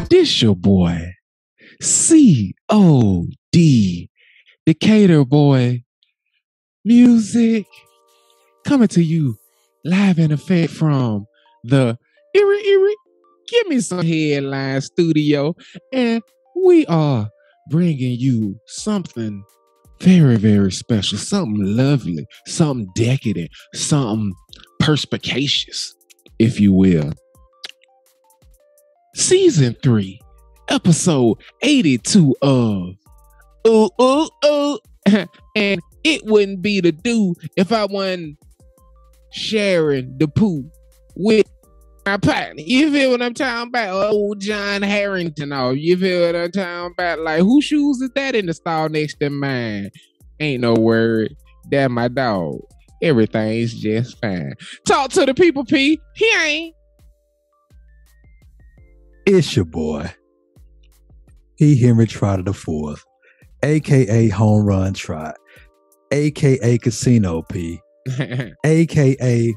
This your boy, C.O.D, DecaturboyMusic, coming to you live in effect from the Give Me Some Headline studio, and we are bringing you something very, very special, something lovely, something decadent, something perspicacious, if you will. Season 3, episode 82 of and it wouldn't be the do if I wasn't sharing the poo with my partner. You feel what I'm talking about? Old John Harrington. Oh, you feel what I'm talking about? Like, whose shoes is that in the stall next to mine? Ain't no word. That my dog. Everything's just fine. Talk to the people, P. He ain't. It's your boy, Henry Trotter the Fourth, aka Home Run Trot, aka Casino P, aka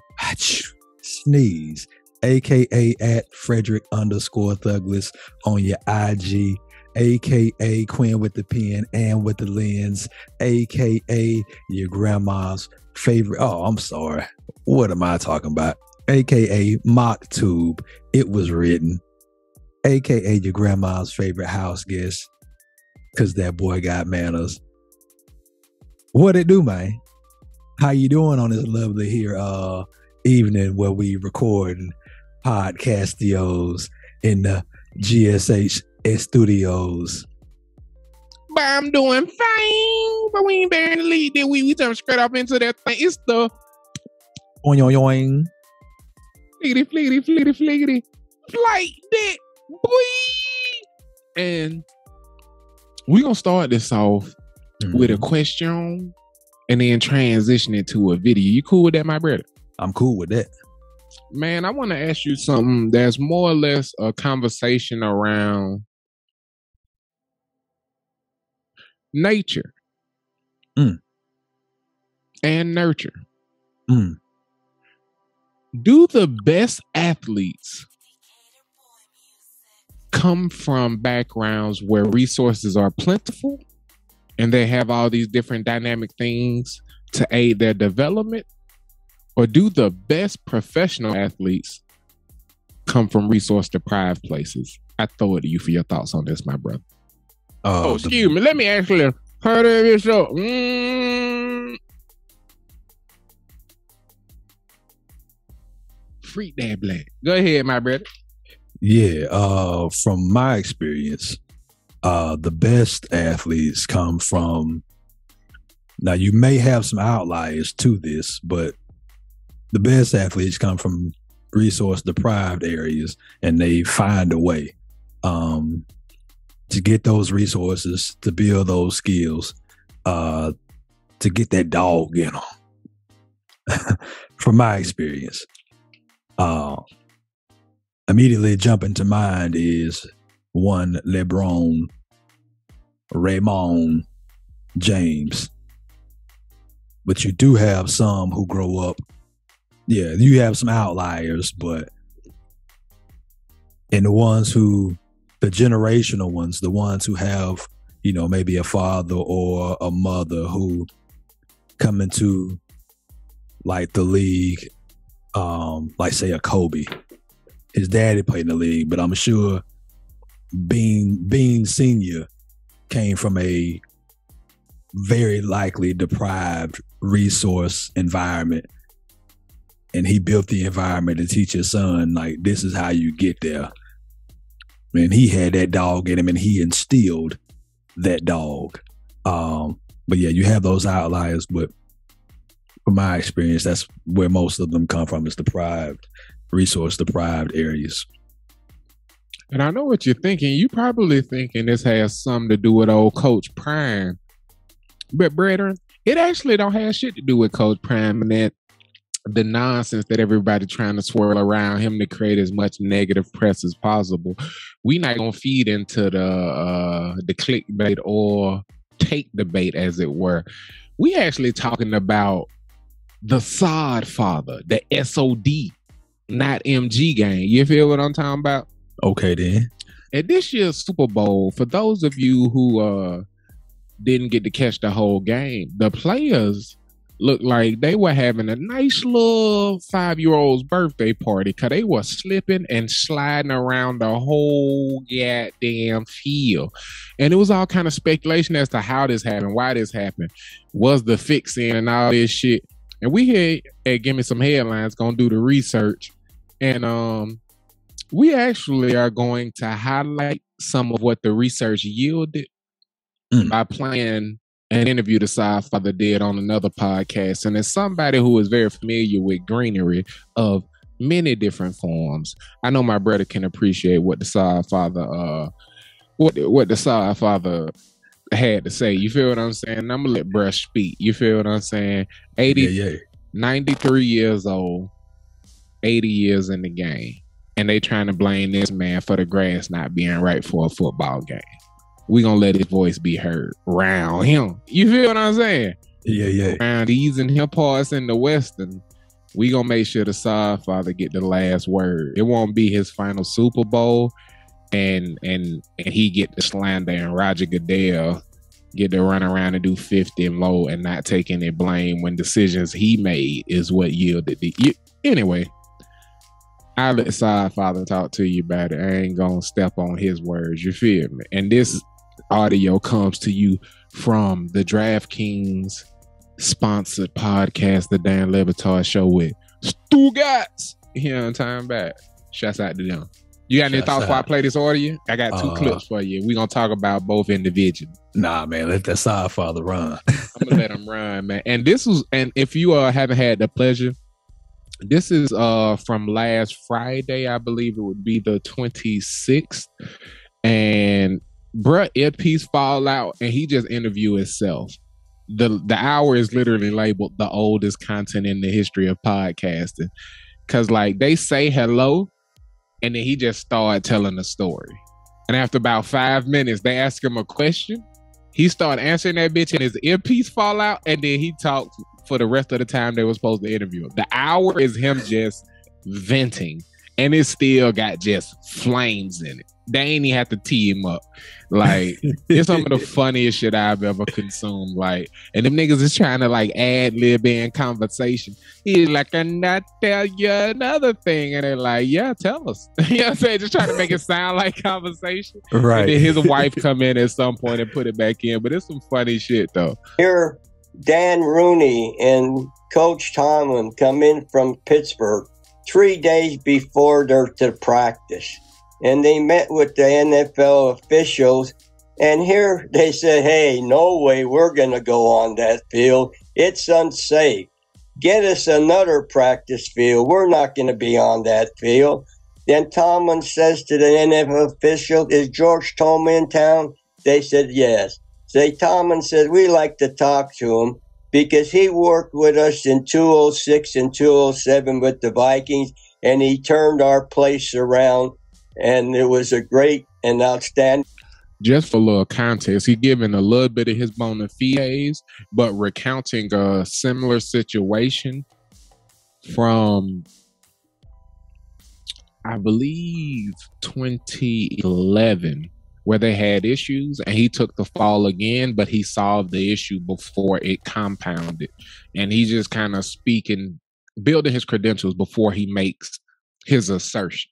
Sneeze, aka at Frederick_Douglas on your IG, aka Queen with the pen and with the lens, aka your grandma's favorite. Oh, I'm sorry. What am I talking about? Aka Mock Tube. It was written. AKA your grandma's favorite house guest, because that boy got manners. What it do, man? How you doing on this lovely here evening where we record podcastios in the GSH studios? But I'm doing fine, but we ain't bearing the lead. Then we jump straight up into that thing. It's the Oing. fliggity flight that boy. And we're gonna start this off with a question and then transition into a video. You cool with that, my brother? I'm cool with that. Man, I want to ask you something that's more or less a conversation around nature and nurture. Do the best athletes come from backgrounds where resources are plentiful and they have all these different dynamic things to aid their development? Or do the best professional athletes come from resource deprived places? I throw it to you for your thoughts on this, my brother. Excuse me. Let me actually heard this up. Freak that black. Go ahead, my brother. Yeah, from my experience, the best athletes come from, now you may have some outliers to this, but the best athletes come from resource deprived areas, and they find a way to get those resources, to build those skills, to get that dog in them. From my experience, immediately jumping to mind is one LeBron, Raymond James. But you do have some who grow up. Yeah, you have some outliers, but and the generational ones, the ones who have, maybe a father or a mother who come into like the league, like say a Kobe. His daddy played in the league, but I'm sure Bean Senior came from a very likely deprived resource environment. And he built the environment to teach his son, like, this is how you get there. And he had that dog in him, and he instilled that dog. But yeah, you have those outliers, but from my experience, that's where most of them come from, is resource deprived areas. And I know what you're thinking. You probably thinking this has something to do with old Coach Prime. But brethren, it actually don't have shit to do with Coach Prime and that the nonsense that everybody trying to swirl around him to create as much negative press as possible. We not gonna feed into the clickbait or take debate, as it were. We actually talking about the Sod Father, the S.O.D, not MG gang. You feel what I'm talking about? Okay, then. At this year's Super Bowl, for those of you who didn't get to catch the whole game, the players looked like they were having a nice little 5-year-old's birthday party, because they were slipping and sliding around the whole goddamn field. And it was all kind of speculation as to how this happened, why this happened, was the fixing and all this shit. And we here at Give Me Some Headlines gonna do the research, and we actually are going to highlight some of what the research yielded by playing an interview the Sod Father did on another podcast. And as somebody who is very familiar with greenery of many different forms, I know my brother can appreciate what the Sod Father what the Sod Father had to say. You feel what I'm saying? I'm gonna let bruh speak. You feel what I'm saying? 93 years old, 80 years in the game, and they trying to blame this man for the grass not being right for a football game. We gonna let his voice be heard round him. You feel what I'm saying? Yeah. Around these and him parts in the Western, we gonna make sure the Sod Father get the last word. It won't be his final Super Bowl, and he get the slander, and Roger Goodell get to run around and do 50 and low and not take any blame when decisions he made is what yielded the. Anyway, I'll let Sod Father talk to you about it. I ain't gonna step on his words. You feel me? And this audio comes to you from the DraftKings sponsored podcast, the Dan Le Batard Show with Stugatz. You know what I'm talking about? Shouts out to them. You got any thoughts before I play this audio? I got 2 clips for you. We're gonna talk about both individually. Nah, man, let that Sod Father run. I'm gonna let him run, man. And if you haven't had the pleasure, this is from last Friday, I believe it would be the 26th. And bruh, earpiece fall out, and he just interviewed himself. The hour is literally labeled the oldest content in the history of podcasting, because like they say hello, and then he just started telling a story. And after about 5 minutes, they ask him a question. He started answering that bitch, and his earpiece fall out, and then he talked for the rest of the time they were supposed to interview him. The hour is him just venting, and it still got just flames in it. They ain't even have to tee him up. Like, it's some of the funniest shit I've ever consumed. Like, and them niggas is trying to like ad-lib in conversation. He's like, "Can I tell you another thing?" And they're like, "Yeah, tell us." You know what I'm saying? Just trying to make it sound like conversation. Right. And then his wife come in at some point and put it back in. But it's some funny shit though. Here, Dan Rooney and Coach Tomlin come in from Pittsburgh 3 days before their practice. And they met with the NFL officials. And here they said, "Hey, no way we're going to go on that field. It's unsafe. Get us another practice field. We're not going to be on that field." Then Tomlin says to the NFL official, "Is George Tolman in town?" They said, "Yes." So Tomlin said, "We like to talk to him because he worked with us in 2006 and 2007 with the Vikings, and he turned our place around. And it was a great and outstanding." Just for a little context, he giving a little bit of his bona fides, but recounting a similar situation from, I believe, 2011, where they had issues, and he took the fall again, but he solved the issue before it compounded. And he's just kind of building his credentials before he makes his assertion.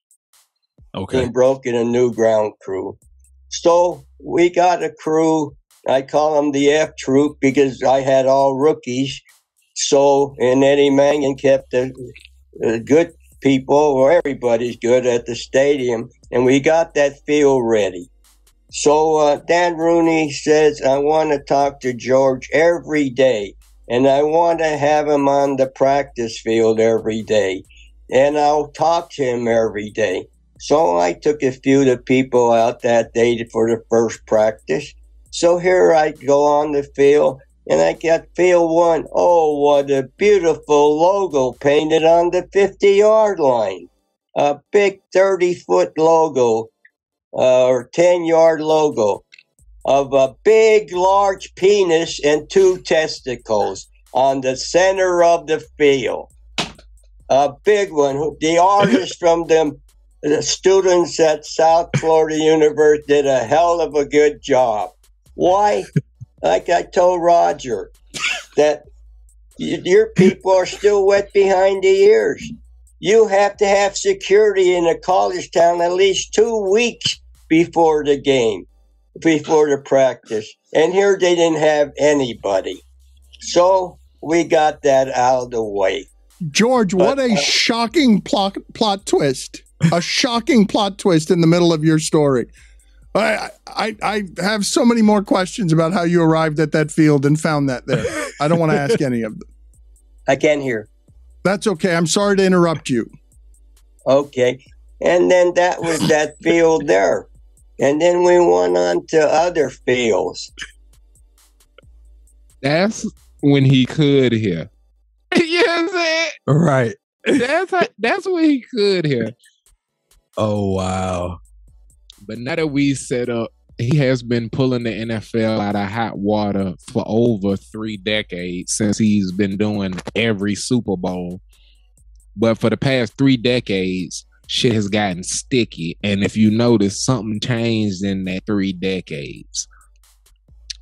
Okay. And broke in a new ground crew. So we got a crew. I call them the F Troop because I had all rookies. So, and Eddie Mangan kept the good people, or everybody's good at the stadium. And we got that field ready. So Dan Rooney says, "I want to talk to George every day. And I want to have him on the practice field every day. And I'll talk to him every day." So I took a few of the people out that day for the first practice. So here I go on the field, And I got field one. Oh, what a beautiful logo painted on the 50-yard line. A big 30-foot logo, or 10-yard logo of a big, large penis and 2 testicles on the center of the field. A big one. The artist from the students at South Florida University did a hell of a good job. Why? Like I told Roger, that your people are still wet behind the ears. You have to have security in a college town at least 2 weeks before the game, before the practice. And here they didn't have anybody. So we got that out of the way. George, what a shocking plot twist. A shocking plot twist in the middle of your story. I have so many more questions about how you arrived at that field and found that there. I don't want to ask any of them. I can't hear. That's okay. I'm sorry to interrupt you. Okay. And then that was that field there. And then we went on to other fields. That's when he could hear. You know what I'm saying? Right. That's when he could hear. Oh, wow. But now that we set up, he has been pulling the NFL out of hot water for over 3 decades since he's been doing every Super Bowl. But for the past 3 decades, shit has gotten sticky. And if you notice, something changed in that 3 decades.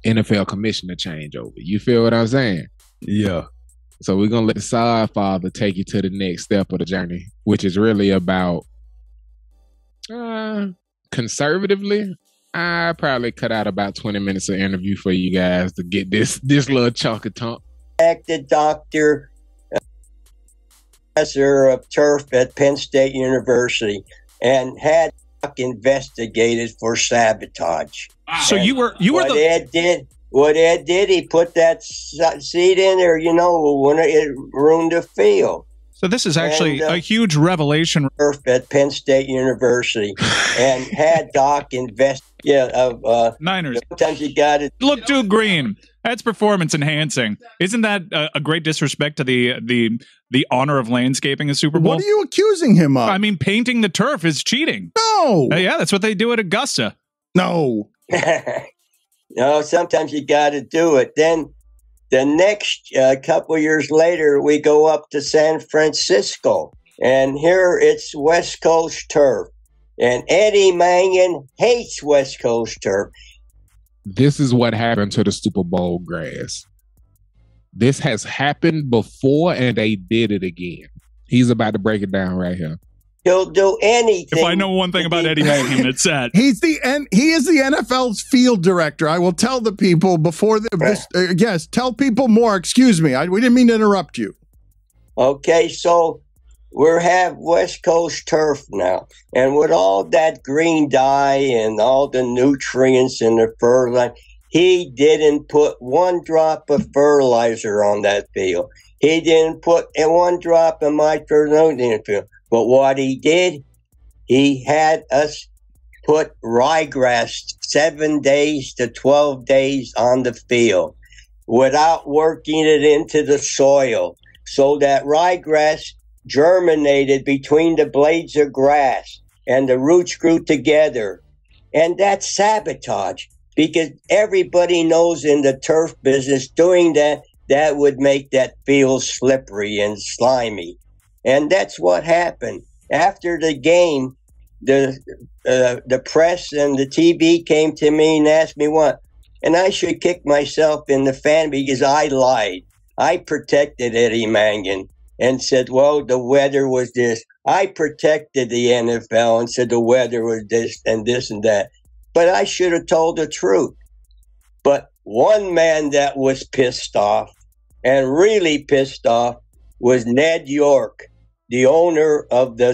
NFL commissioner changeover. You feel what I'm saying? Yeah. So we're going to let the Sod Father take you to the next step of the journey, which is really about, conservatively, I probably cut out about 20 minutes of interview for you guys to get this little chunk of tongue. The doctor, professor of turf at Penn State University, and had investigated for sabotage. So and you were What Ed did, he put that seed in there, when it ruined the field. So this is actually a huge revelation. At Penn State University, and had Doc invest. Niners. Sometimes you got to look too green. That's performance enhancing. Isn't that a great disrespect to the honor of landscaping a Super Bowl? What are you accusing him of? I mean, painting the turf is cheating. No. Yeah, that's what they do at Augusta. No. No, sometimes you got to do it. Then the next couple years later, we go up to San Francisco, and here it's West Coast turf. And Eddie Mangan hates West Coast turf. This is what happened to the Super Bowl grass. This has happened before, and they did it again. He's about to break it down right here. He'll do anything. If I know one thing about Eddie Mangan, it's that he is the NFL's field director. I will tell the people before this. Yes, tell people more. Excuse me, we didn't mean to interrupt you. Okay, so we have West Coast turf now, and with all that green dye and all the nutrients in the fertilizer, he didn't put 1 drop of fertilizer on that field. He didn't put 1 drop of micronutrient field. But what he did, he had us put ryegrass 7 days to 12 days on the field without working it into the soil. So that ryegrass germinated between the blades of grass and the roots grew together. And that's sabotage, because everybody knows in the turf business doing that would make that field slippery and slimy. And that's what happened. After the game, the press and the TV came to me and asked me what. And I should kick myself in the fan because I lied. I protected Eddie Mangan and said, well, the weather was this. I protected the NFL and said the weather was this and that. But I should have told the truth. But one man that was pissed off, and really pissed off, was Ned York, the owner of the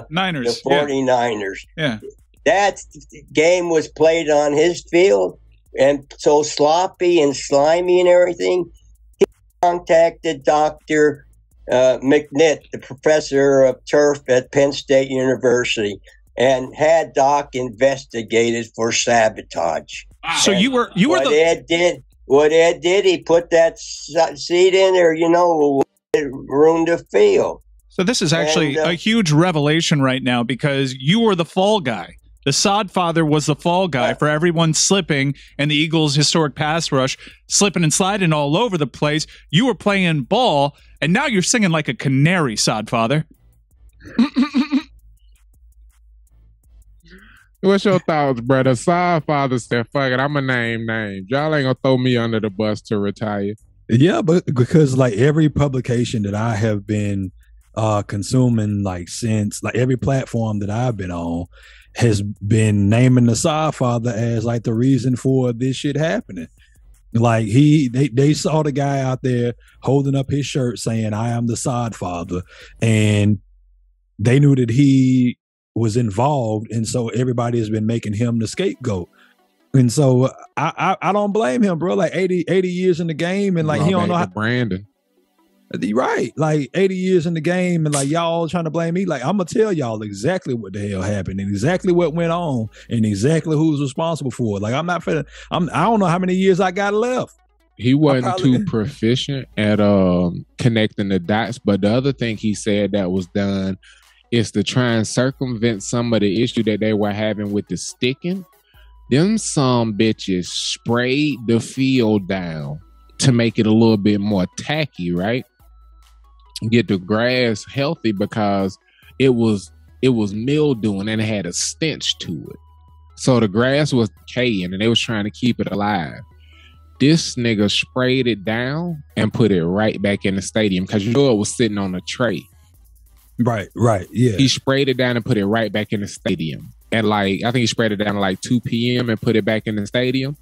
Niners, the 49ers. Yeah. That game was played on his field, and so sloppy and slimy and everything. He contacted Dr. McNitt, the professor of turf at Penn State University, and had Doc investigated for sabotage. So you were what Ed did, he put that seed in there, it ruined the field. So this is actually a huge revelation right now, because you were the fall guy. The Sod Father was the fall guy for everyone slipping and the Eagles' historic pass rush slipping and sliding all over the place. You were playing ball, and now you're singing like a canary, Sod Father. What's your thoughts, brother? Sod Father said, fuck it, I'm going to name names. Y'all ain't going to throw me under the bus to retire. Yeah, but because like every publication that I have been consuming, like since like every platform that I've been on has been naming the Sod Father as like the reason for this shit happening. Like they saw the guy out there holding up his shirt saying, I am the Sod Father, and they knew that he was involved, and so everybody has been making him the scapegoat. And so I don't blame him, bro. Like 80 years in the game, and like he don't know how. Brandon. Right. Like 80 years in the game, and like y'all trying to blame me. Like I'm gonna tell y'all exactly what the hell happened and exactly what went on and exactly who's responsible for it. Like I don't know how many years I got left. He wasn't too proficient at connecting the dots, but the other thing he said that was done is to try and circumvent some of the issue that they were having with the sticking. Them some bitches sprayed the field down to make it a little bit more tacky, right? Get the grass healthy, because it was mildewing and it had a stench to it. So the grass was decaying and they was trying to keep it alive. This nigga sprayed it down and put it right back in the stadium, because it was sitting on a tray. Right, yeah. He sprayed it down and put it right back in the stadium. And like, I think he sprayed it down at like 2 p.m. and put it back in the stadium,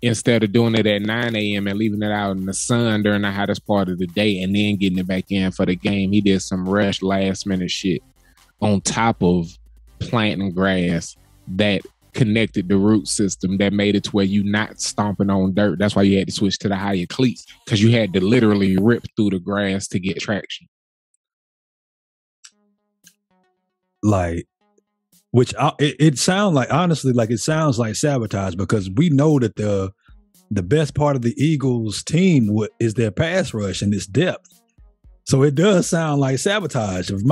instead of doing it at 9 a.m. and leaving it out in the sun during the hottest part of the day and then getting it back in for the game. He did some rush last minute shit on top of planting grass that connected the root system, that made it to where you not stomping on dirt. That's why you had to switch to the higher cleats, because you had to literally rip through the grass to get traction. Like, which it sounds like, honestly, like it sounds like sabotage, because we know that the best part of the Eagles team is their pass rush and its depth. So it does sound like sabotage. If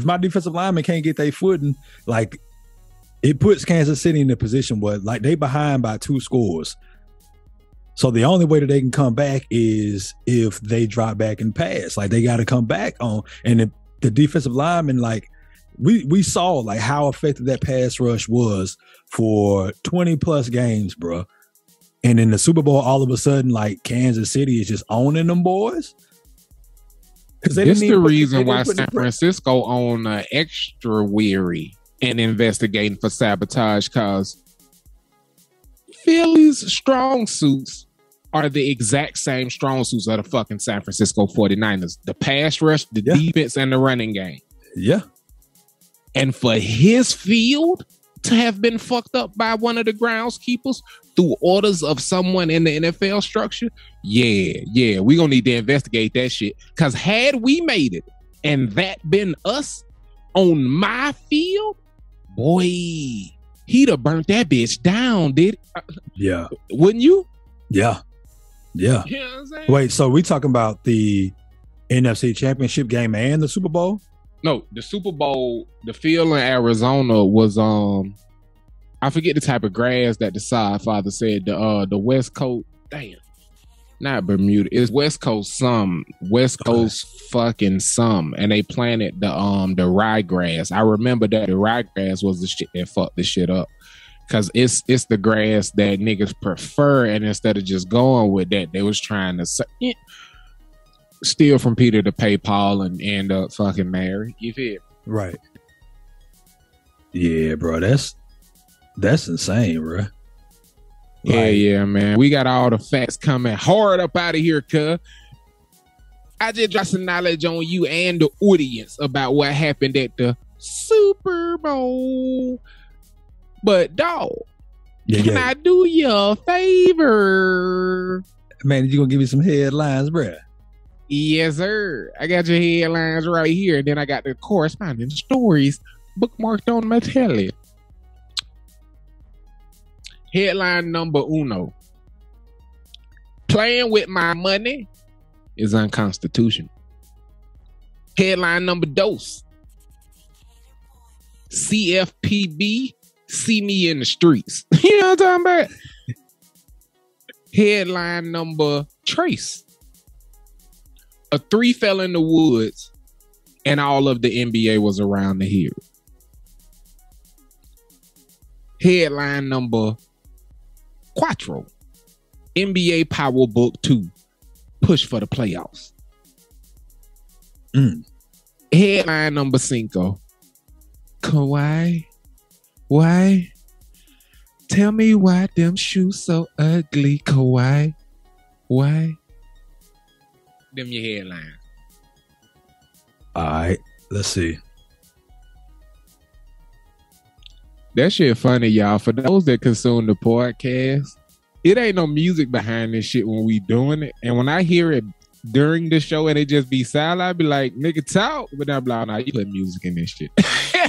my defensive lineman can't get their footing, like it puts Kansas City in a position where like they behind by 2 scores. So the only way that they can come back is if they drop back and pass. Like they got to come back on, and the defensive lineman, like, we saw like how effective that pass rush was for 20 plus games, bro. And in the Super Bowl, all of a sudden, like Kansas City is just owning them boys. It's the reason why San Francisco on extra weary and investigating for sabotage, because Philly's strong suits are the exact same strong suits of the fucking San Francisco 49ers. The pass rush, the defense, and the running game. Yeah. And for his field to have been fucked up by one of the groundskeepers through orders of someone in the NFL structure, yeah, we gonna need to investigate that shit. Because had we made it and that been us on my field, boy, he'd have burnt that bitch down, did it? Yeah. Wouldn't you? Yeah. You know what I'm saying? Wait, so we talking about the NFC Championship game and the Super Bowl? No, the Super Bowl, the field in Arizona was I forget the type of grass that the Sod Father said, the West Coast, not Bermuda, it's West Coast fucking some, and they planted the ryegrass. I remember that the ryegrass was the shit that fucked this shit up, because it's the grass that niggas prefer, and instead of just going with that, they was trying to steal from Peter to pay Paul and end up fucking married. You feel? Right. Yeah, bro. That's insane, bro. Yeah, man. We got all the facts coming hard up out of here, cuz. I just dropped some knowledge on you and the audience about what happened at the Super Bowl. But, dog, can I do you a favor? Man, you gonna give me some headlines, bro? Yes, sir. I got your headlines right here. And then I got the corresponding stories bookmarked on my telly. Headline number uno. Playing with my money is unconstitutional. Headline number dos. CFPB, see me in the streets. You know what I'm talking about? Headline number trace. A 3 fell in the woods and all of the NBA was around to hear it. Headline number quattro. NBA Power Book 2. Push for the playoffs. Headline number cinco. Kawhi, why? Tell me why them shoes so ugly, Kawhi. Why? Them your headlines. All right, let's see. That shit funny, y'all. For those that consume the podcast, it ain't no music behind this shit when we doing it. And when I hear it during the show and it just be silent, I be like, nigga, talk. But I'm like, nah, you put music in this shit.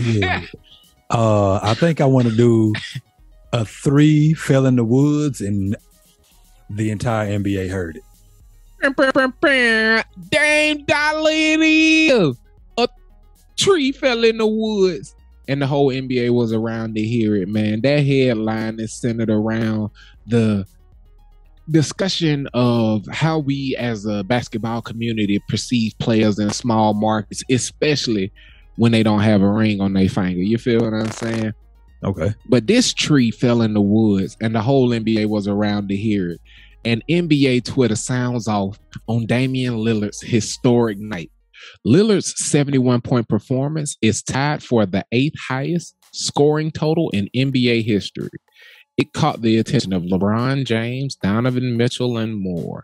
Yeah. I think I want to do a 3 fell in the woods and the entire NBA heard it. Dame Dolly, a tree fell in the woods and the whole NBA was around to hear it, man. That headline is centered around the discussion of how we as a basketball community perceive players in small markets, especially when they don't have a ring on their finger. You feel what I'm saying? Okay. But this tree fell in the woods and the whole NBA was around to hear it. And NBA Twitter sounds off on Damian Lillard's historic night. Lillard's 71-point performance is tied for the 8th highest scoring total in NBA history. It caught the attention of LeBron James, Donovan Mitchell, and more.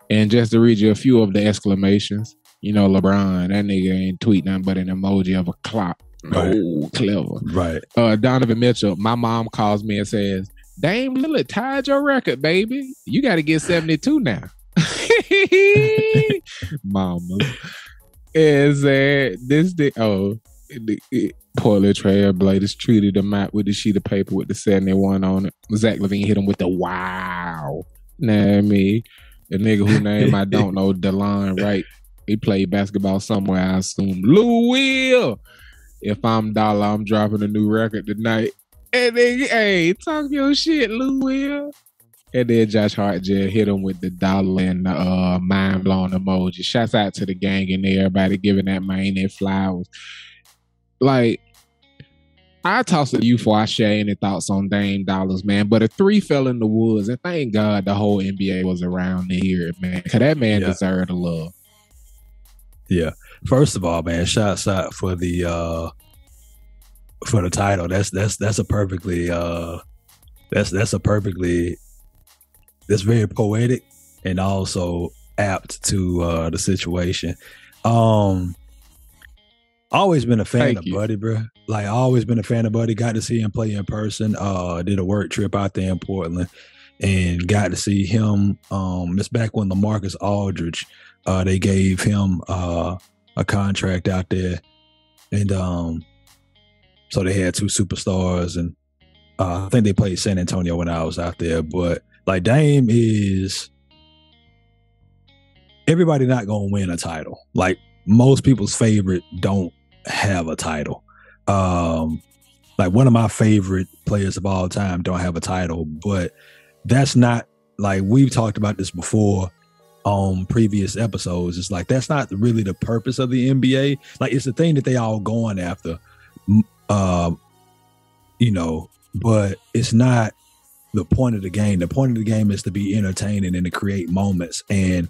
And just to read you a few of the exclamations, you know, LeBron, that nigga ain't tweet nothing but an emoji of a clock. Right. Oh, clever. Right. Donovan Mitchell, my mom calls me and says, Dame Lillard tied your record, baby. You got to get 72 now. Mama. Is that Portland Trail Blazers treated him out with the sheet of paper with the 71 on it. Zach LaVine hit him with the wow. Nah, me. The nigga whose name I don't know, DeLon, right? He played basketball somewhere, I assume. Lou Will. If I'm Dollar, I'm dropping a new record tonight. And then, hey, talk your shit, Lou Will. And then Josh Hart just hit him with the dollar and the mind-blown emoji. Shouts out to the gang and everybody giving that man their flowers. Like, I toss it to you before I share any thoughts on Dame Dollars, man. But a 3 fell in the woods, and thank God the whole NBA was around to hear it, man. Because that man deserved the love. Yeah. First of all, man, shouts out for the title. That's very poetic and also apt to the situation. Always been a fan of Buddy, bro. Like, always been a fan of Buddy. Got to see him play in person. Did a work trip out there in Portland and got to see him. It's back when LaMarcus Aldridge, they gave him a contract out there. And so they had 2 superstars. And I think they played San Antonio when I was out there. But like, Dame is, everybody not going to win a title. Like, most people's favorite don't have a title. Like, one of my favorite players of all time don't have a title, but that's not, like, we've talked about this before on previous episodes. It's like, that's not really the purpose of the NBA. Like, it's the thing that they all going after, you know, but it's not the point of the game. The point of the game is to be entertaining and to create moments. And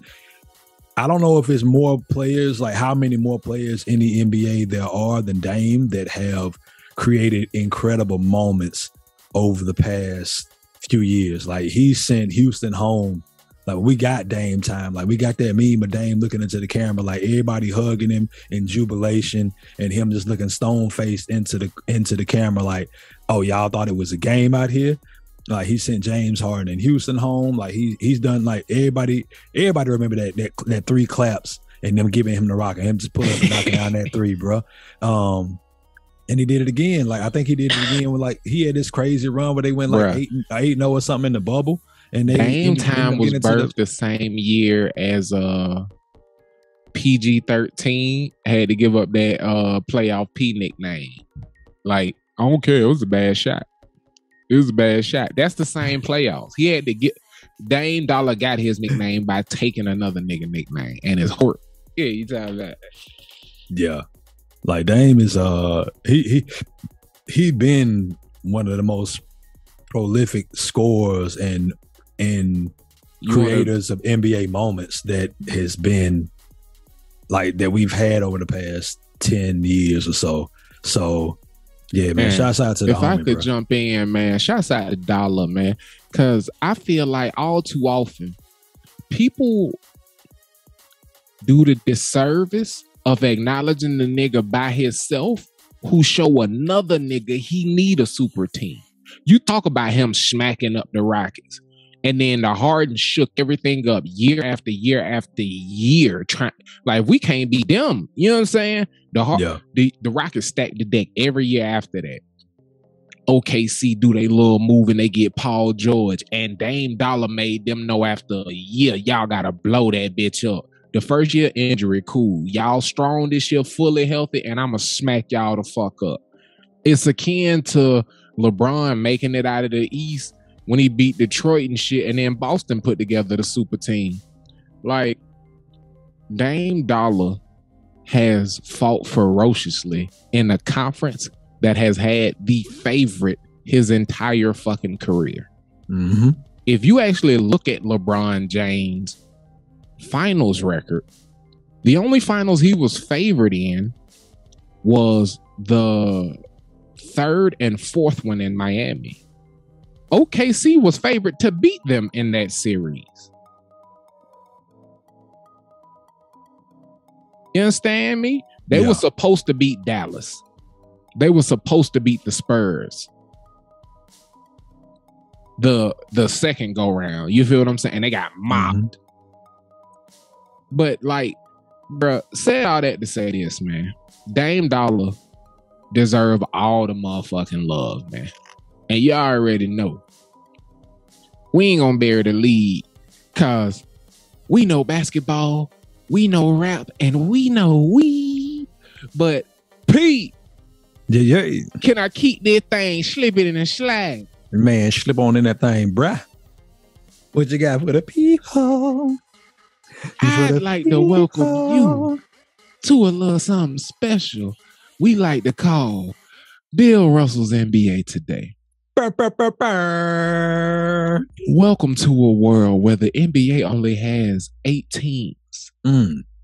I don't know if it's more players, like how many more players in the NBA there are than Dame that have created incredible moments over the past few years. Like, he sent Houston home. Like, we got Dame time. Like, we got that meme of Dame looking into the camera, like everybody hugging him in jubilation and him just looking stone-faced into the camera like, oh, y'all thought it was a game out here? Like, he sent James Harden and Houston home. Like, he's done, like, everybody remember that 3 claps and them giving him the rock and him just pulling up and knocking down that 3, bro. And he did it again. Like I think he did it again with like he had this crazy run where they went like 8-0 or something in the bubble. And they Dame Time was birthed the same year as PG-13 had to give up that playoff P nickname. Like, I don't care, it was a bad shot. It was a bad shot. That's the same playoffs. He had to get Dame Dollar got his nickname by taking another nigga nickname, and it's hurt. Yeah, you tell that. Yeah. Like Dame is he been one of the most prolific scorers and creators of NBA moments that has been like that we've had over the past 10 years or so. So yeah, man, shouts out to the homie, I could jump in, man, shouts out to Dollar, man, because I feel like all too often people do the disservice of acknowledging the nigga by himself who show another nigga he need a super team. You talk about him smacking up the Rockets, and then the Harden shook everything up year after year after year. Like we can't beat them. You know what I'm saying? The Rockets stacked the deck every year after that. OKC do they little move and they get Paul George, and Dame Dollar made them know after a year, y'all gotta blow that bitch up. The first year injury, cool. Y'all strong this year, fully healthy, and I'ma smack y'all the fuck up. It's akin to LeBron making it out of the East when he beat Detroit and shit, and then Boston put together the super team. Like, Dame Dollar has fought ferociously in a conference that has had the favorite his entire fucking career. Mm-hmm. If you actually look at LeBron James' finals record, the only finals he was favored in was the third and fourth one in Miami. OKC was favored to beat them in that series. You understand me? They were supposed to beat Dallas. They were supposed to beat the Spurs the second go round. You feel what I'm saying? And they got mopped. But like, bro, say all that to say this, man. Dame Dollar deserve all the motherfucking love, man. And you already know. We ain't gonna bury the lead, cause we know basketball, we know rap, and we know weed. But Pete, can I keep this thing slipping in and slide? Man, slip on in that thing, bruh. What you got for the people? I'd like to welcome you to a little something special we like to call Bill Russell's NBA Today. Welcome to a world where the NBA only has 8 teams.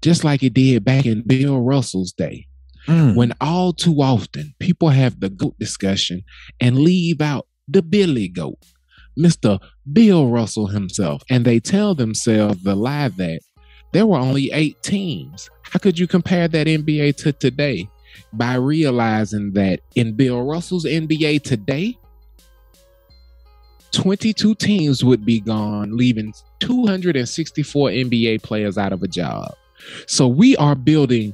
Just like it did back in Bill Russell's day. When all too often people have the GOAT discussion and leave out the Billy GOAT, Mr. Bill Russell himself, and they tell themselves the lie that there were only 8 teams. How could you compare that NBA to today? By realizing that in Bill Russell's NBA today, 22 teams would be gone, leaving 264 NBA players out of a job. So we are building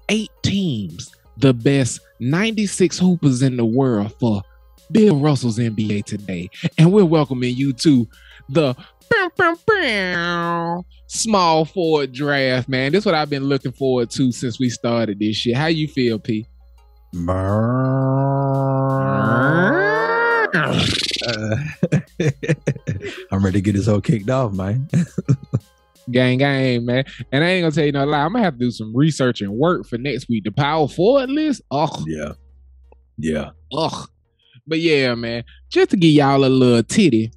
8 teams, the best 96 hoopers in the world for Bill Russell's NBA Today. And we're welcoming you to the small forward draft, man. This is what I've been looking forward to since we started this shit. How you feel, P? I'm ready to get this whole kicked off, man. Gang, man. And I ain't gonna tell you no lie. I'm gonna have to do some research and work for next week. The power forward list. Yeah. But yeah, man. Just to give y'all a little taste.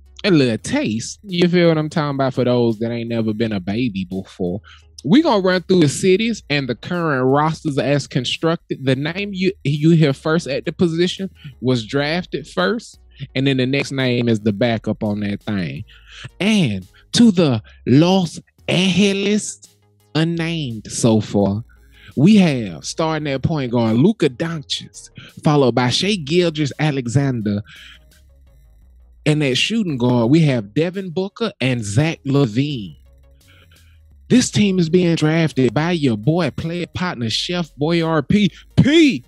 You feel what I'm talking about for those that ain't never been a baby before. We gonna run through the cities and the current rosters as constructed. The name you hear first at the position was drafted first, and then the next name is the backup on that thing. And to the Los Angeles unnamed so far, we have starting at point guard Luka Doncic, followed by Shai Gilgeous-Alexander. And at shooting guard, we have Devin Booker and Zach LaVine. This team is being drafted by your boy, player partner, Chef Boy RP. P,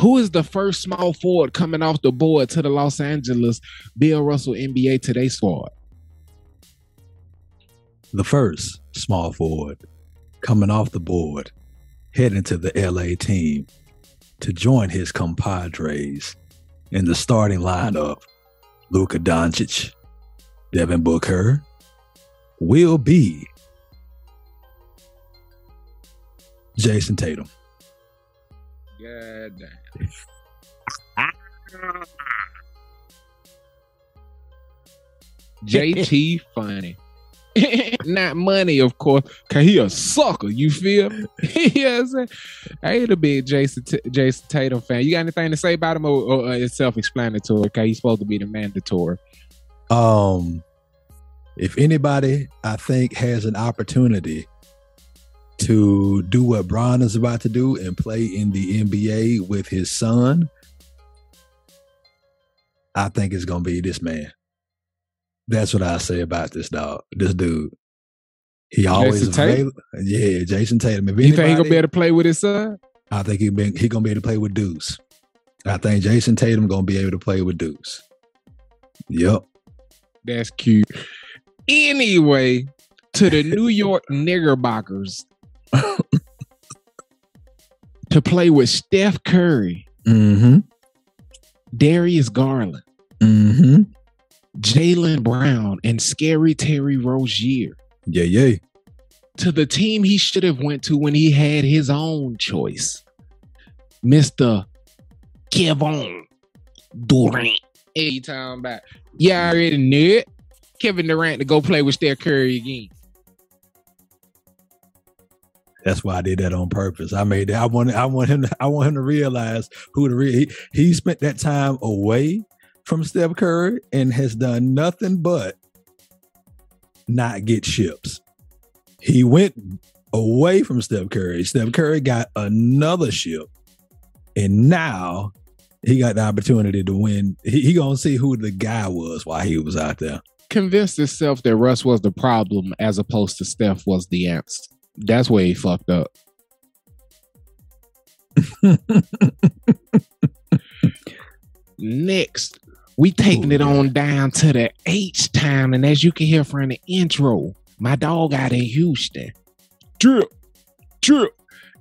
Who is the first small forward coming off the board to the Los Angeles Bill Russell NBA Today squad? The first small forward coming off the board, heading to the LA team to join his compadres in the starting lineup, Luka Doncic, Devin Booker, will be Jason Tatum. God damn. JT funny. Not money, of course, because he a sucker. You feel me? You know what I'm saying? I ain't a big Jason Tatum fan. You got anything to say about him, or it's self-explanatory? Okay, he's supposed to be the mandatory. If anybody, I think, has an opportunity to do what Bron is about to do and play in the NBA with his son, I think it's gonna be this man. That's what I say about this dude. He always available. Yeah, Jason Tatum. If you think he gonna be able to play with his son? I think he gonna be able to play with Deuce. I think Jason Tatum gonna be able to play with Deuce. Yep. That's cute. Anyway, to the New York Knickerbockers to play with Steph Curry, Darius Garland, Jaylen Brown, and Scary Terry Rozier. Yeah. To the team he should have went to when he had his own choice, Mr. Kevin Durant. Hey, you talking about? Yeah, I already knew it. Kevin Durant to go play with Steph Curry again. That's why I did that on purpose. I made that. I want him to realize he spent that time away from Steph Curry and has done nothing but not get ships. He went away from Steph Curry. Steph Curry got another ship, and now he got the opportunity to win. He gonna see who the guy was while he was out there. Convinced himself that Russ was the problem as opposed to Steph was the answer. That's where he fucked up. Next, we taking it on down to the H-Town, and as you can hear from the intro, my dog out in Houston. Drip.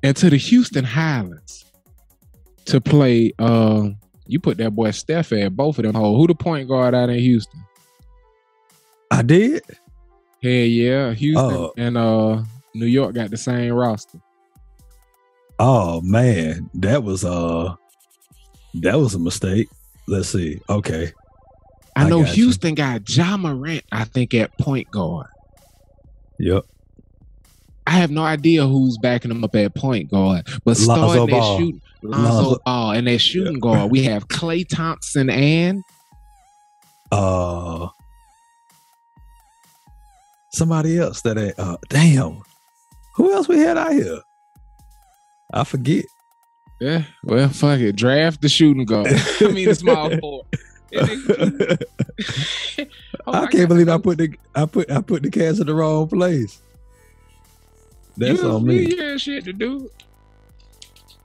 And to the Houston Highlands to play, you put that boy Steph at both of them. Who the point guard out in Houston? I did? Hell yeah. Houston and New York got the same roster. Oh man, that was a mistake. Let's see. Okay. I know Houston got Ja Morant, I think, at point guard. Yep. I have no idea who's backing them up at point guard, but starting that shooting, Lonzo Ball, and that shooting guard, we have Klay Thompson and somebody else that damn. Who else we had out here? I forget. Yeah, well, fuck it. Draft the shooting guard. I mean, the small forward. I can't believe I put the cast in the wrong place. That's on me. You had shit to do.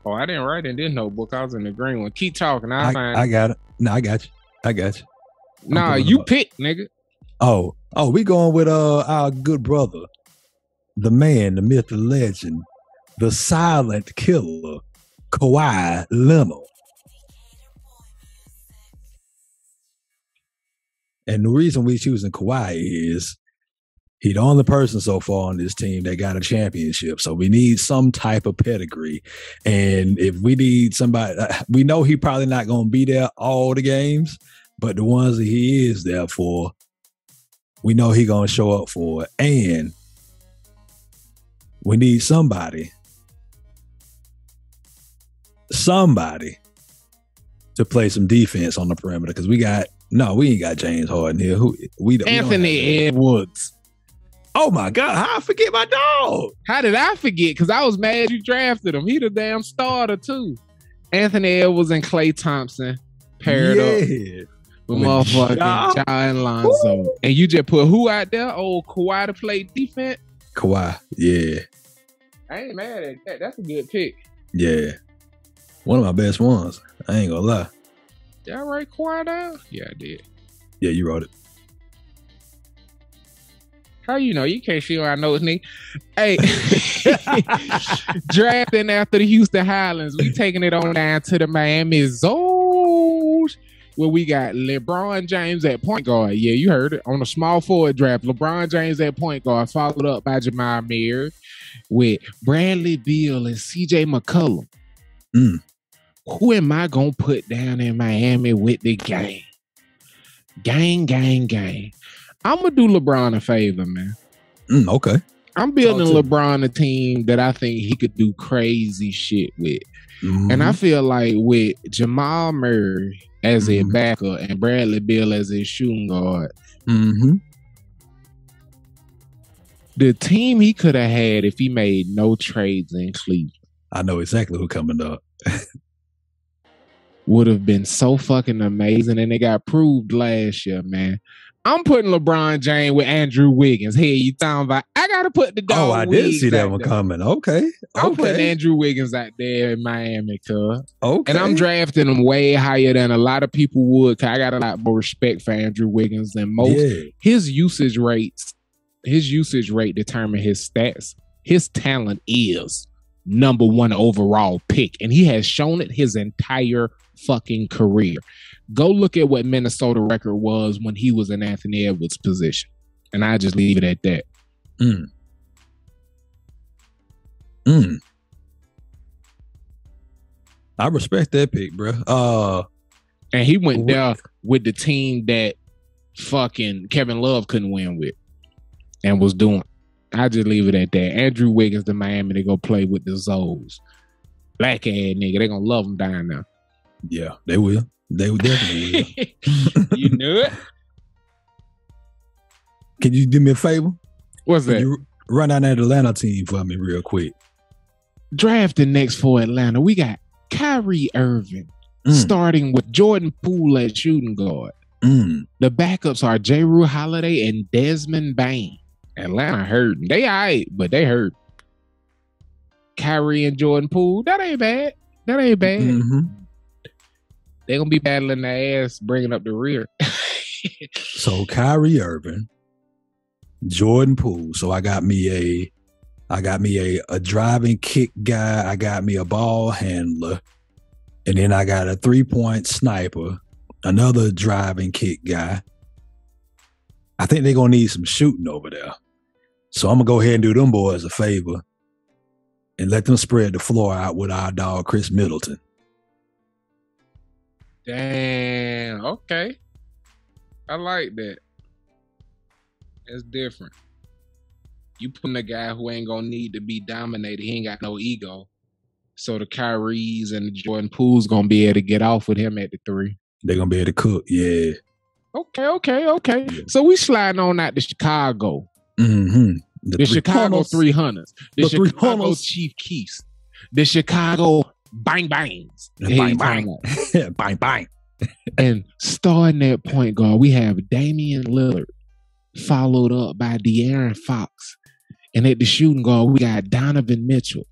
Oh, I didn't write in this notebook. I was in the green one. Keep talking. I got it. No, I got you. Nah, you pick, nigga. Oh, we going with our good brother, the man, the myth, the legend, the silent killer, Kawhi Leonard. And the reason we choosing Kawhi is he's the only person so far on this team that got a championship. So we need some type of pedigree. And if we need somebody, we know he probably not going to be there all the games, but the ones that he is there for, we know he going to show up for. And we need somebody to play some defense on the perimeter, because we ain't got James Harden here. Anthony Edwards. Oh my God, how I forget my dog? How did I forget? Because I was mad you drafted him. He the damn starter too. Anthony Edwards and Klay Thompson paired up with motherfucking Ja and Lonzo. Woo! And you just put who out there? Old Kawhi to play defense? Kawhi, yeah. I ain't mad at that. That's a good pick. Yeah. One of my best ones. I ain't gonna lie. Did I write Kawhi down? Yeah, I did. Yeah, you wrote it. How you know? You can't see what I know, nigga. Hey, drafting after the Houston Highlands, we taking it on down to the Miami Zones, where we got LeBron James at point guard. Yeah, you heard it. On the small forward draft, LeBron James at point guard, followed up by Jamal Murray with Bradley Beal and C.J. McCollum. Who am I going to put down in Miami with the gang? Gang. I'm going to do LeBron a favor, man. Okay. I'm building LeBron a team that I think he could do crazy shit with. And I feel like with Jamal Murray as a backer and Bradley Beal as a shooting guard, the team he could have had if he made no trades in Cleveland. I know exactly who coming up. Would have been so fucking amazing, and it got proved last year, man. I'm putting LeBron James with Andrew Wiggins. Hey, you talking about? I gotta put the dog. Oh, I did see that one coming. Okay. I'm putting Andrew Wiggins out there in Miami, cuz. Okay. And I'm drafting him way higher than a lot of people would. Cause I got a lot more respect for Andrew Wiggins than most. Yeah. His usage rate determine his stats. His talent is number 1 overall pick, and he has shown it his entire fucking career. Go look at what Minnesota record was when he was in Anthony Edwards' position, and I just leave it at that. I respect that pick, bro. And he went there with the team that fucking Kevin Love couldn't win with, and was doing. I just leave it at that. Andrew Wiggins to Miami to go play with the Zoes. Black ass nigga, they gonna love him down there. Yeah, they will. They definitely will. You knew it. Can you do me a favor? What's that? You run down that Atlanta team for me real quick. Drafting next for Atlanta, we got Kyrie Irving starting with Jordan Poole at shooting guard. The backups are Jrue Holiday and Desmond Bain. Atlanta hurting. They all right, but they hurt. Kyrie and Jordan Poole, that ain't bad. They're going to be battling their ass, bringing up the rear. So Kyrie Irving, Jordan Poole. So I got me a driving kick guy. I got me a ball handler. And then I got a 3-point sniper, another driving kick guy. I think they're going to need some shooting over there. So I'm going to go ahead and do them boys a favor and let them spread the floor out with our dog, Chris Middleton. Damn. Okay. I like that. That's different. You putting a guy who ain't gonna need to be dominated. He ain't got no ego. So the Kyries and the Jordan Poole's gonna be able to get off with him at the 3. They're gonna be able to cook. Yeah. Okay. Yeah. So we sliding on out to Chicago. The Chicago 300s. The Chicago Chief Keefs. The Chicago Bang Bangs. Bang. And starting at point guard, we have Damian Lillard, followed up by De'Aaron Fox. And at the shooting guard, we got Donovan Mitchell,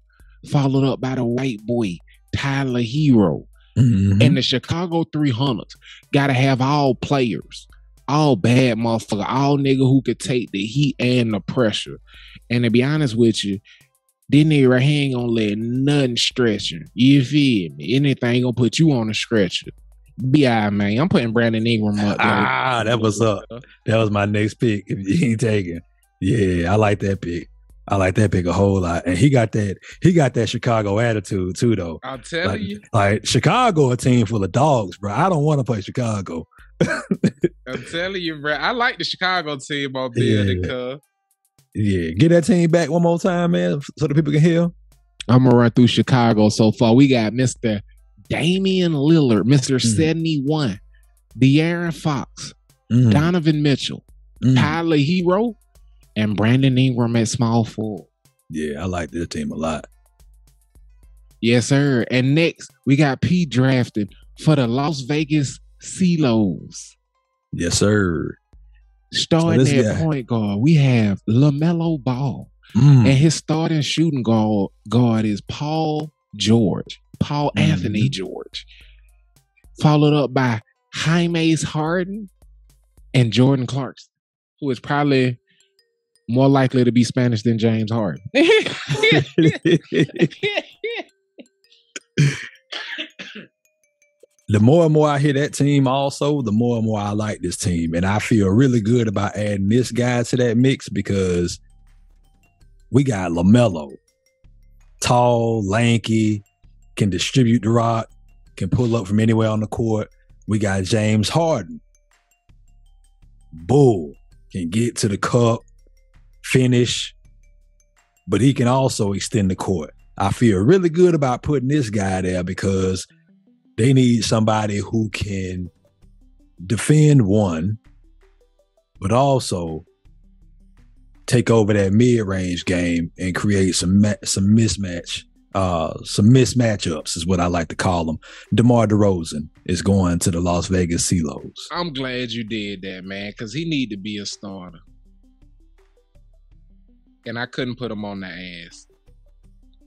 followed up by the white boy, Tyler Hero. And the Chicago 300s got to have all players, all bad motherfucker, all nigga who could take the heat and the pressure. And to be honest with you, this nigga right here ain't gonna let nothing stretch you. You feel me? Anything gonna put you on a stretcher. Be all right, man. I'm putting Brandon Ingram up. That was up. That was my next pick. If you ain't taking, yeah, I like that pick. I like that pick a whole lot. And he got that Chicago attitude too, though. I'll tell you. Like Chicago, a team full of dogs, bro. I don't want to play Chicago. I'm telling you, bro. I like the Chicago team on building, cuz. Yeah, get that team back one more time, man, so the people can hear. I'm gonna run through Chicago so far. We got Mr. Damian Lillard, Mr. 71, De'Aaron Fox, Donovan Mitchell, Tyler Hero, and Brandon Ingram at small forward. Yeah, I like this team a lot. Yes, sir. And next, we got P drafted for the Las Vegas C.O.W.boys. Yes, sir. Starting at point guard, we have LaMelo Ball. And his starting shooting guard is Paul George, Paul Anthony George, followed up by Jaime Harden and Jordan Clarkson, who is probably more likely to be Spanish than James Harden. The more and more I hear that team also, the more and more I like this team. And I feel really good about adding this guy to that mix because we got LaMelo. Tall, lanky, can distribute the rock, can pull up from anywhere on the court. We got James Harden. Bull, can get to the cup, finish, but he can also extend the court. I feel really good about putting this guy there because they need somebody who can defend one, but also take over that mid-range game and create some mismatchups is what I like to call them. DeMar DeRozan is going to the Las Vegas C.O.W.boys. I'm glad you did that, man, because he need to be a starter. And I couldn't put him on the ass.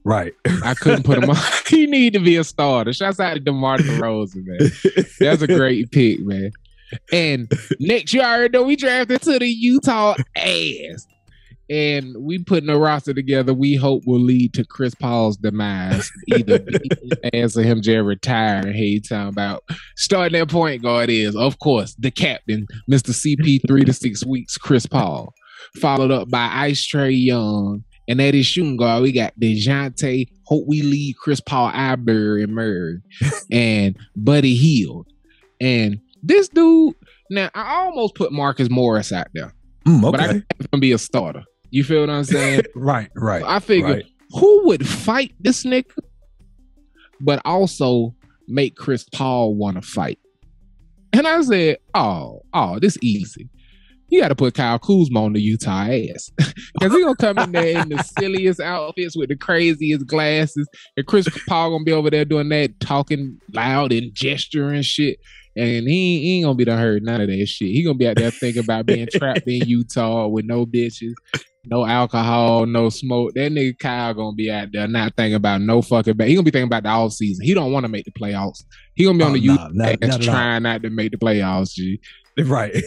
Right. I couldn't put him on. He need to be a starter. Shouts out to DeMar DeRozan, man. That's a great pick, man. And next, you already know we drafted to the Utah ass. And we putting a roster together we hope will lead to Chris Paul's demise. Either ass or him just retiring. Hey, talking about starting that point guard is, of course, the captain, Mr. CP 3 to 6 weeks, Chris Paul. Followed up by Ice Trae Young. And that is shooting guard. We got DeJounte, hope we lead Chris Paul, Iber, and Murray, and Buddy Hield. And this dude, now I almost put Marcus Morris out there. Okay. But I think he's going to be a starter. You feel what I'm saying? Right. I figured who would fight this nigga, but also make Chris Paul want to fight. And I said, oh, this easy. You got to put Kyle Kuzma on the Utah ass. Because he's going to come in there in the silliest outfits with the craziest glasses. And Chris Paul going to be over there doing that, talking loud and gesturing shit. And he ain't going to be done heard none of that shit. He going to be out there thinking about being trapped in Utah with no bitches, no alcohol, no smoke. That nigga Kyle going to be out there not thinking about no fucking bad. He going to be thinking about the all season. He don't want to make the playoffs. He going to be on the Utah ass trying not to make the playoffs, G. Right.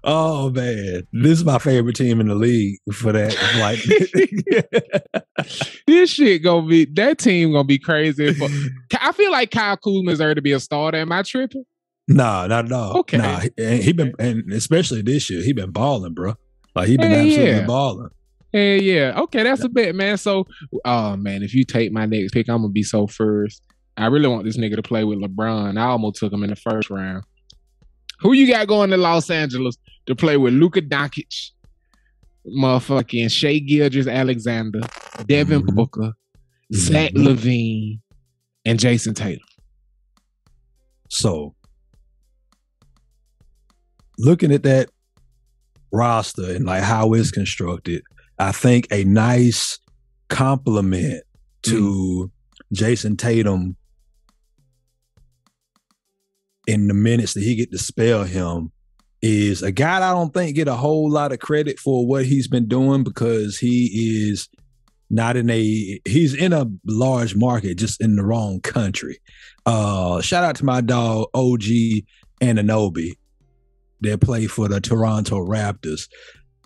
Oh man, this is my favorite team in the league for that. Like, this shit gonna be, that team gonna be crazy. I feel like Kyle Kuzma deserves to be a starter. Am I tripping? No, not at all. Okay. Nah, and he been, and especially this year, he been balling, bro. Like he been absolutely balling. Yeah. Okay, that's a bet, man. So, oh man, if you take my next pick, I'm gonna be so first. I really want this nigga to play with LeBron. I almost took him in the first round. Who you got going to Los Angeles to play with Luka Doncic, motherfucking Shai Gilgeous-Alexander, Devin Booker, Zach LaVine, and Jason Tatum? So, looking at that roster and like how it's constructed, I think a nice compliment to Jason Tatum in the minutes that he get to spell him is a guy I don't think get a whole lot of credit for what he's been doing because he is not in he's in a large market, just in the wrong country. Shout out to my dog OG Anunoby that play for the Toronto Raptors.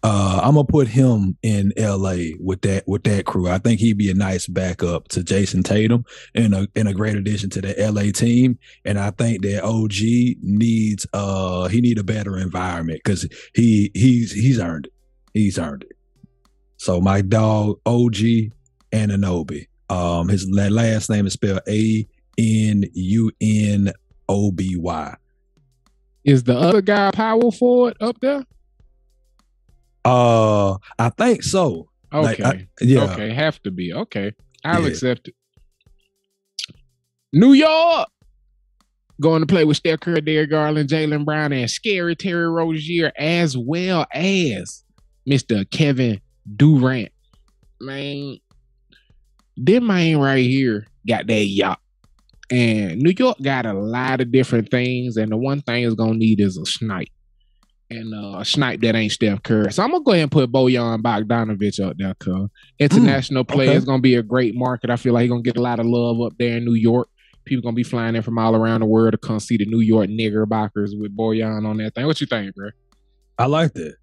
I'm gonna put him in LA with that crew. I think he'd be a nice backup to Jason Tatum and a great addition to the LA team. And I think that OG needs he need a better environment because he's earned it. He's earned it. So my dog OG Anunoby. His last name is spelled Anunoby. Is the other guy power forward up there? I think so. Okay. Like, Okay, have to be. Okay. I'll accept it. New York going to play with Steph Curry, Derrick Garland, Jaylen Brown, and Scary Terry Rozier, as well as Mr. Kevin Durant. Man, this man right here got that yacht. And New York got a lot of different things, and the one thing it's gonna need is a snipe. and snipe that ain't Steph Curry. So I'm gonna go ahead and put Bojan Bogdanovic up there, cuz international player is gonna be a great market. I feel like he's gonna get a lot of love up there in New York. People gonna be flying in from all around the world to come see the New York Knickerbockers with Bojan on that thing. What you think, bro? I like that.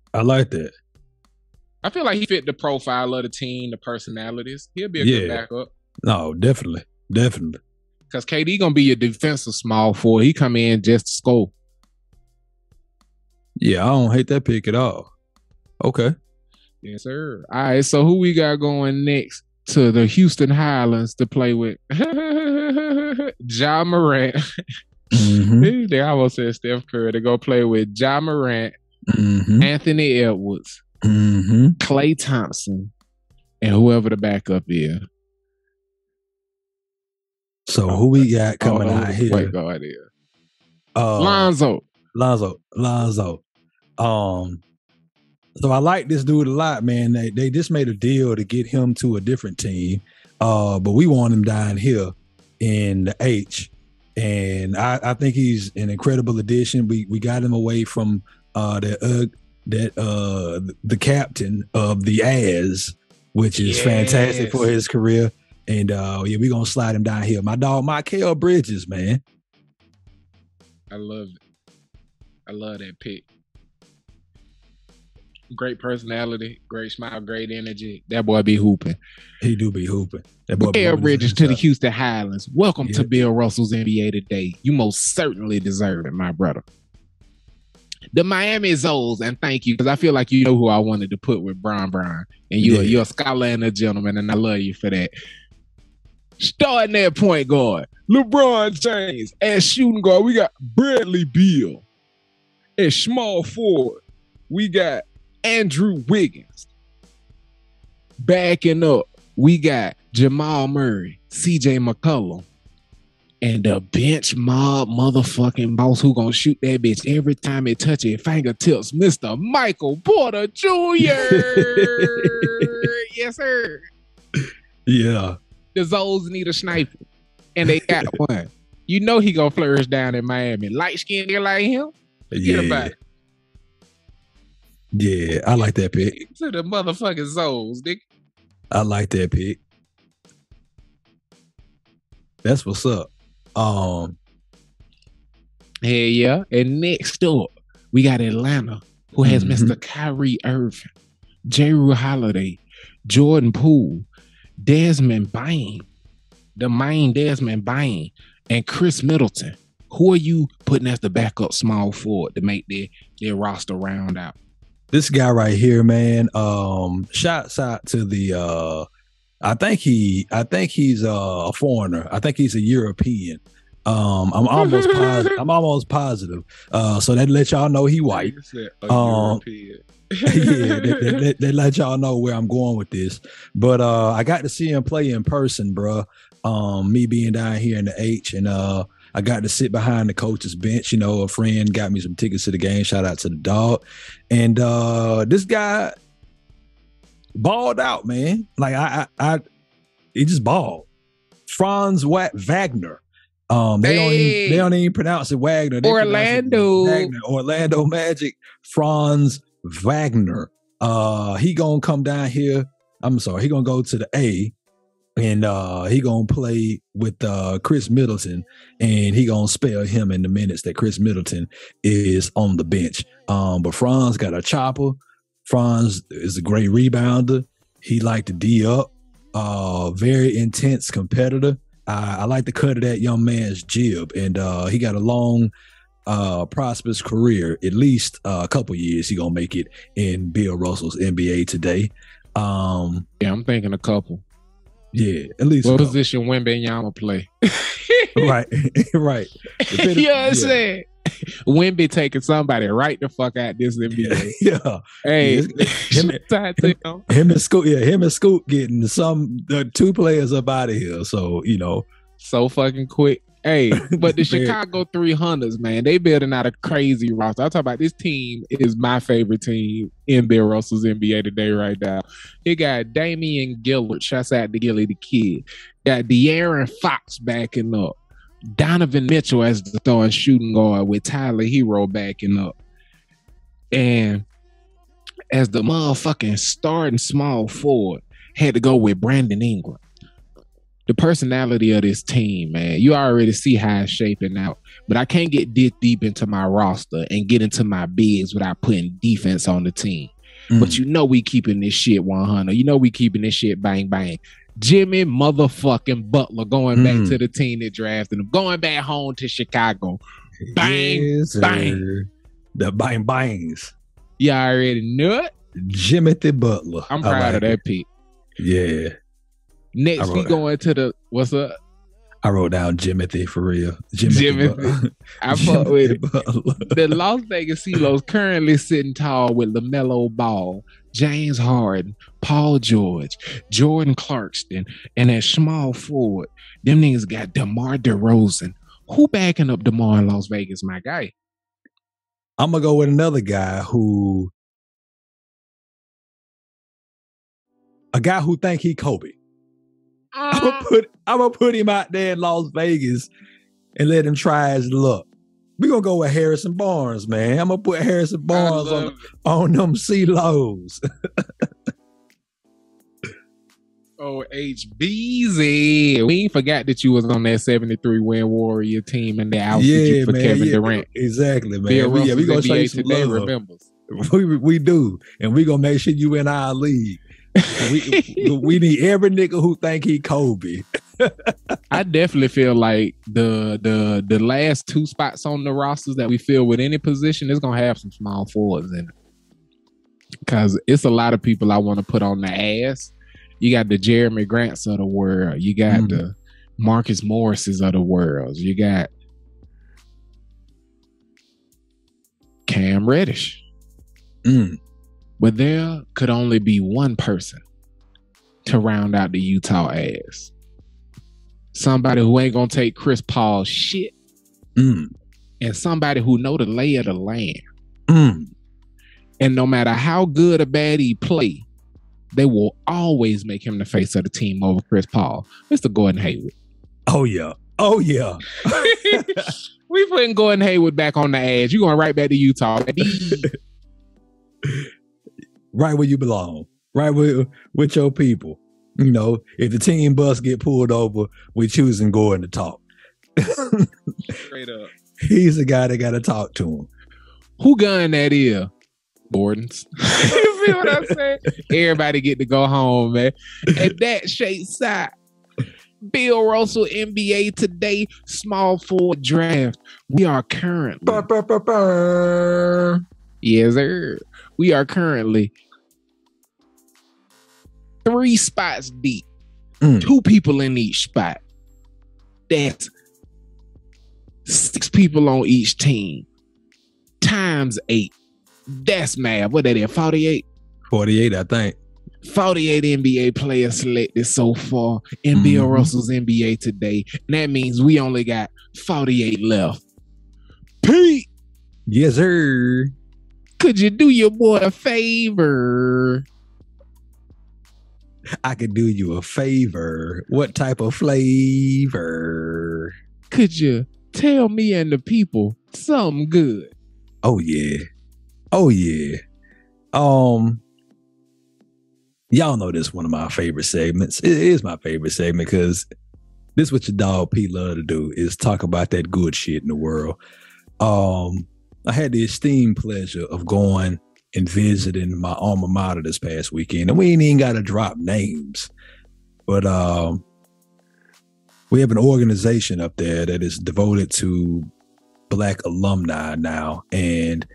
I feel like he fit the profile of the team, the personalities. He'll be a good backup. No, definitely. Because KD gonna be your defensive small forward. He come in just to score. Yeah, I don't hate that pick at all. Okay. Yes, sir. All right, so who we got going next to the Houston Highlands to play with? Ja Morant. They almost said Steph Curry to go play with Ja Morant, Anthony Edwards, Klay Thompson, and whoever the backup is. So who we got coming out here? Wait, go ahead. Lonzo. So I like this dude a lot, man. They just made a deal to get him to a different team, but we want him down here in the H, and I think he's an incredible addition. We got him away from the captain of the As, which is fantastic for his career. And we're gonna slide him down here. My dog, Mikal Bridges, man. I love it. I love that pick. Great personality, great smile, great energy. That boy be hooping. He do be hooping. That boy Mikal Bridges to the Houston Highlands. Welcome to Bill Russell's NBA Today. You most certainly deserve it, my brother. The Miami Zoes, and thank you, because I feel like you know who I wanted to put with Brian. And you're a scholar and a gentleman, and I love you for that. Starting at point guard, LeBron James. At shooting guard, we got Bradley Beal. At small forward, we got Andrew Wiggins. Backing up, we got Jamal Murray, CJ McCollum, and the bench mob motherfucking boss who gonna shoot that bitch every time it touches fingertips, Mr. Michael Porter Jr. Yes, sir. Yeah. The Zoes need a sniper, and they got one. You know he gonna flourish down in Miami. Light-skinned nigga like him? Forget about it. Yeah, I like that pick. To the motherfucking Zoes, nigga. I like that pick. That's what's up. Yeah. And next up, we got Atlanta, who has Mr. Kyrie Irving, Jrue Holiday, Jordan Poole, Desmond Bain, the main Desmond Bain, and Chris Middleton. Who are you putting as the backup small forward to make their roster round out? This guy right here, man. Shouts out to the I think he's a foreigner. I think he's a European. I'm almost positive. So that let y'all know he white. European. They let y'all know where I'm going with this. But I got to see him play in person, bro. Me being down here in the H, and I got to sit behind the coach's bench. You know, a friend got me some tickets to the game. Shout out to the dog. And this guy balled out, man. Like he just balled. Franz Wagner. They don't even pronounce it Wagner. They Orlando Magic. Franz Wagner. He gonna come down here. He gonna go to the A, and he gonna play with Chris Middleton, and he gonna spell him in the minutes that Chris Middleton is on the bench. But Franz got a chopper. Franz is a great rebounder. He like to D up. Very intense competitor. I like the cut of that young man's jib, and he got a long, prosperous career. At least a couple years he gonna make it in Bill Russell's NBA Today. I'm thinking a couple. Yeah, at least. What position Wembanyama play? Right. You know what I'm saying? Wemby taking somebody right the fuck out this NBA. Yeah. Hey, him and Scoot getting the two players up out of here. So, you know. So fucking quick. Hey, but the Chicago 300s, man, they building out a crazy roster. I'm talking about this team is my favorite team in Bill Russell's NBA Today right now. They got Damian Lillard, shouts out to Gilly the Kid. Got De'Aaron Fox backing up. Donovan Mitchell as the throwing shooting guard with Tyler Hero backing up. And as the motherfucking starting small forward, had to go with Brandon Ingram. The personality of this team, man, you already see how it's shaping out. But I can't get this deep into my roster and get into my bigs without putting defense on the team. But you know we keeping this shit 100. You know we keeping this shit bang bang. Jimmy motherfucking Butler going back to the team that drafted him, going back home to Chicago. Bang, bang. The bang bangs. You already knew it. Jimothy Butler. I'm proud of that, Pete. Yeah. Next, we going to the what's up? I wrote down Jimothy for real. Jimothy. I fuck with it. The Las Vegas CeeLos currently sitting tall with LaMelo Ball, James Harden, Paul George, Jordan Clarkson, and at small forward, them niggas got DeMar DeRozan. Who backing up DeMar in Las Vegas, my guy? I'm gonna go with another guy who think he Kobe. I'm gonna put him out there in Las Vegas and let him try his luck. We're gonna go with Harrison Barnes, man. I'm gonna put Harrison Barnes on them CeeLos. Oh, HBZ. We ain't forgot that you was on that 73 win Warrior team and the outfit for Kevin Durant. Exactly, man. We gonna show you some love. Remembers. We do, and we gonna make sure you in our league. we need every nigga who think he Kobe. I definitely feel like the last two spots on the rosters that we fill with any position is gonna have some small forwards in it, because it's a lot of people I want to put on the ass. You got the Jeremy Grants of the world. You got the Marcus Morrises of the world. You got Cam Reddish. But there could only be one person to round out the Utah ass. Somebody who ain't gonna take Chris Paul's shit. And somebody who know the lay of the land. And no matter how good or bad he play, they will always make him the face of the team over Chris Paul. Mr. Gordon Hayward. Oh, yeah. We putting Gordon Hayward back on the ass. You going right back to Utah. Right where you belong. Right with your people. You know, if the team bus get pulled over, we choosing Gordon to talk. Straight up. He's the guy that got to talk to him. Who gun that is? Gordon's. You feel what I'm saying? Everybody get to go home, man. And that shaped side. Bill Russell NBA today, small forward draft. We are currently. Yes, sir. We are currently 3 spots deep. 2 people in each spot. That's 6 people on each team. Times 8. That's math. What that is? 48? 48, I think. 48 NBA players selected so far in Bill Russell's NBA today. And that means we only got 48 left. Pete! Yes, sir. Could you do your boy a favor? I could do you a favor. What type of flavor? Could you tell me and the people something good? Oh, yeah. Y'all know this is one of my favorite segments. It is my favorite segment because this is what your dog P love to do, is talk about that good shit in the world. I had the esteemed pleasure of going and visiting my alma mater this past weekend, and we ain't even got to drop names, but we have an organization up there that is devoted to Black alumni now, and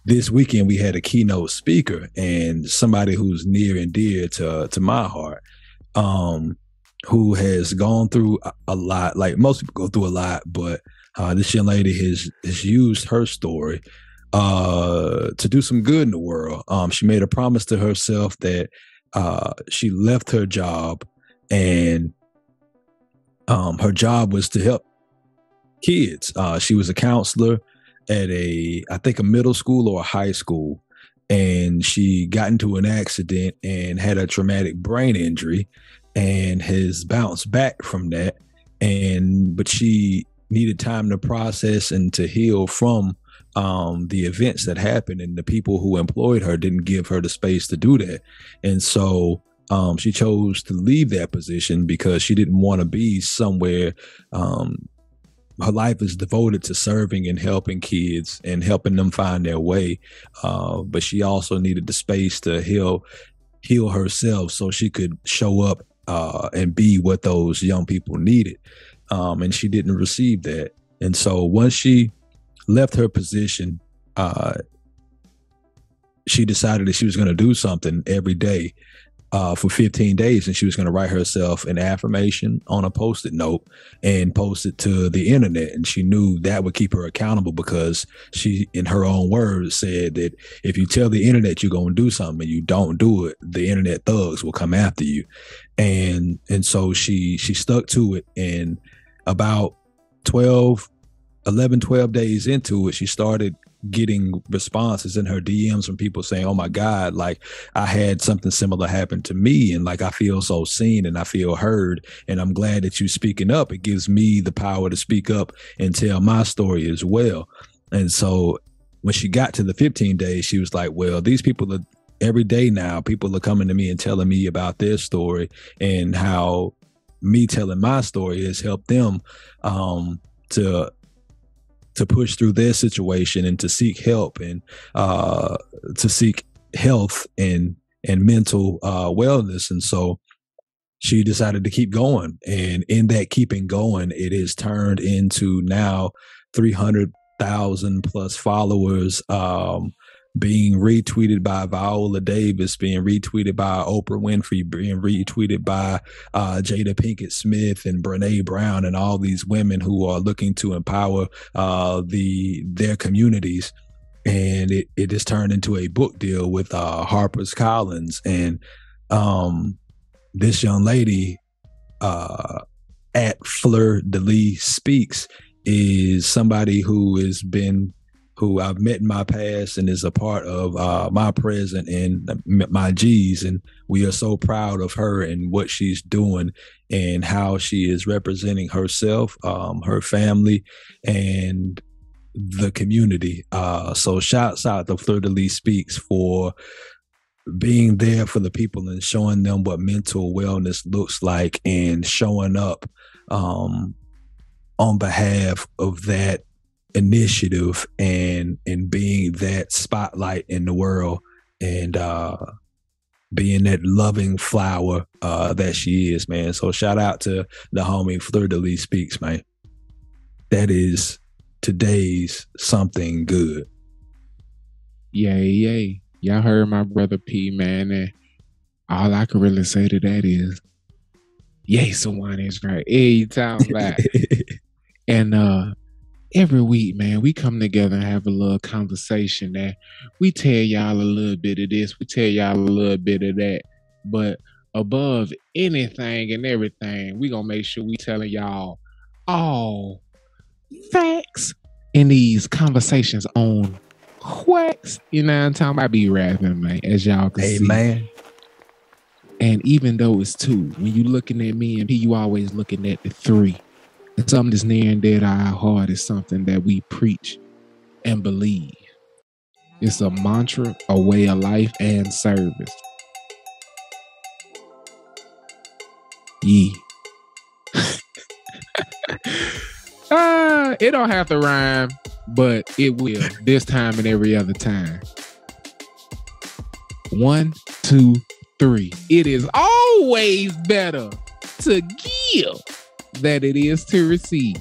this weekend we had a keynote speaker and somebody who's near and dear to my heart, who has gone through a lot. Like most people go through a lot, but this young lady has used her story to do some good in the world. She made a promise to herself that she left her job, and her job was to help kids. She was a counselor at I think a middle school or a high school, and she got into an accident and had a traumatic brain injury and has bounced back from that. But she needed time to process and to heal from the events that happened, and the people who employed her didn't give her the space to do that. And so she chose to leave that position because she didn't want to be somewhere. Her life is devoted to serving and helping kids and helping them find their way. But she also needed the space to heal herself so she could show up and be what those young people needed. And she didn't receive that. And so once she left her position, she decided that she was going to do something every day for 15 days, and she was going to write herself an affirmation on a Post-it note and post it to the internet. And she knew that would keep her accountable because she, in her own words, said that if you tell the internet you're going to do something and you don't do it, the internet thugs will come after you. And so she stuck to it. And about 12 days into it, she started getting responses in her DMs from people saying, oh my God, like I had something similar happen to me, and like I feel so seen and I feel heard, and I'm glad that you're speaking up. It gives me the power to speak up and tell my story as well. And so when she got to the 15 days, she was like, well, these people are every day now, people are coming to me and telling me about their story and how me telling my story has helped them to push through their situation and to seek help and to seek health and mental wellness. And so she decided to keep going. And in that keeping going, it has turned into now 300,000 plus followers, being retweeted by Viola Davis, being retweeted by Oprah Winfrey, being retweeted by Jada Pinkett Smith and Brene Brown, and all these women who are looking to empower their communities. And it has turned into a book deal with HarperCollins. And this young lady at Fleur Speaks is somebody who I've met in my past and is a part of my present and my G's. And we are so proud of her and what she's doing and how she is representing herself, her family, and the community. So shouts out to Fleur Speaks for being there for the people and showing them what mental wellness looks like and showing up on behalf of that initiative and being that spotlight in the world and being that loving flower that she is, man. So shout out to the homie Fleur Speaks, man. That is today's something good. Yay. Y'all heard my brother P, man, and all I can really say to that is yay, someone is right. Every time back. And every week, man, we come together and have a little conversation that we tell y'all a little bit of this, we tell y'all a little bit of that. But above anything and everything, we gonna make sure we telling y'all all facts in these conversations on quacks. You know what I'm talking about? I be rapping, man, as y'all can see. Man. And even though it's two, when you looking at me and P, you always looking at the three. And something that's near and dear to our heart is something that we preach and believe. It's a mantra, a way of life, and service. Yeah. It don't have to rhyme, but it will this time and every other time. 1, 2, 3. It is always better to give than it is to receive.